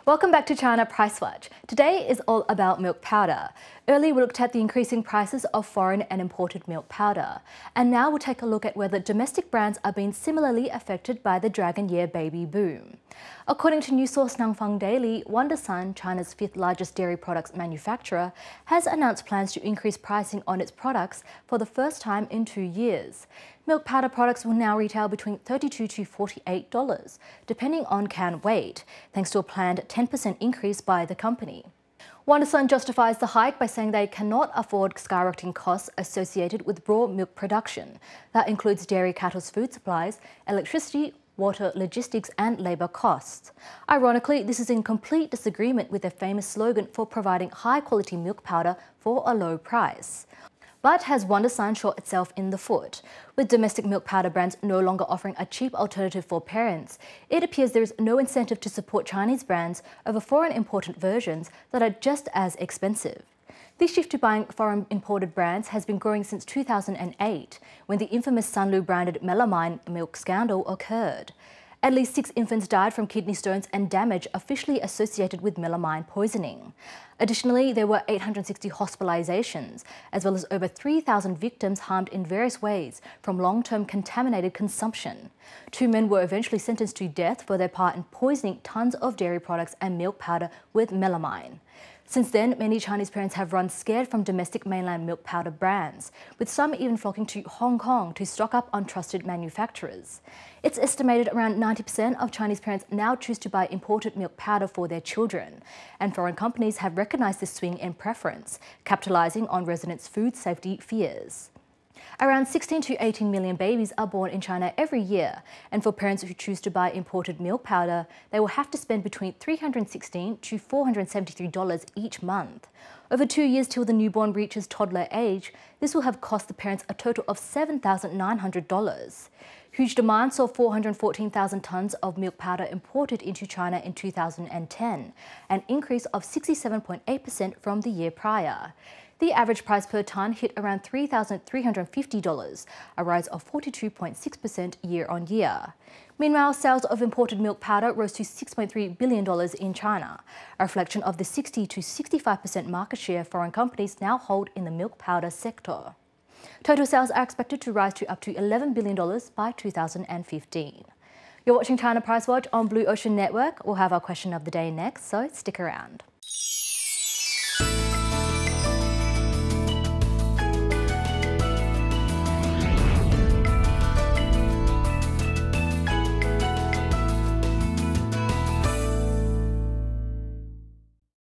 Welcome back to China Price Watch. Today is all about milk powder. Earlier we looked at the increasing prices of foreign and imported milk powder. And now we'll take a look at whether domestic brands are being similarly affected by the Dragon Year baby boom. According to news source Nangfang Daily, Wondersun, China's fifth largest dairy products manufacturer, has announced plans to increase pricing on its products for the first time in 2 years. Milk powder products will now retail between $32 to $48, depending on can weight, thanks to a planned 10% increase by the company. Wondersun justifies the hike by saying they cannot afford skyrocketing costs associated with raw milk production. That includes dairy cattle's food supplies, electricity, water, logistics and labour costs. Ironically, this is in complete disagreement with their famous slogan for providing high-quality milk powder for a low price. But has Wondersun shot itself in the foot? With domestic milk powder brands no longer offering a cheap alternative for parents, it appears there is no incentive to support Chinese brands over foreign imported versions that are just as expensive. This shift to buying foreign imported brands has been growing since 2008, when the infamous Sunlu branded melamine milk scandal occurred. At least 6 infants died from kidney stones and damage officially associated with melamine poisoning. Additionally, there were 860 hospitalizations, as well as over 3,000 victims harmed in various ways from long-term contaminated consumption. 2 men were eventually sentenced to death for their part in poisoning tons of dairy products and milk powder with melamine. Since then, many Chinese parents have run scared from domestic mainland milk powder brands, with some even flocking to Hong Kong to stock up on trusted manufacturers. It's estimated around 90% of Chinese parents now choose to buy imported milk powder for their children, and foreign companies have recognized this swing in preference, capitalizing on residents' food safety fears. Around 16 to 18 million babies are born in China every year, and for parents who choose to buy imported milk powder, they will have to spend between $316 to $473 each month. Over 2 years till the newborn reaches toddler age, this will have cost the parents a total of $7,900. Huge demand saw 414,000 tons of milk powder imported into China in 2010, an increase of 67.8% from the year prior. The average price per tonne hit around $3,350, a rise of 42.6% year-on-year. Meanwhile, sales of imported milk powder rose to $6.3 billion in China, a reflection of the 60 to 65% market share foreign companies now hold in the milk powder sector. Total sales are expected to rise to up to $11 billion by 2015. You're watching China Price Watch on Blue Ocean Network. We'll have our question of the day next, so stick around.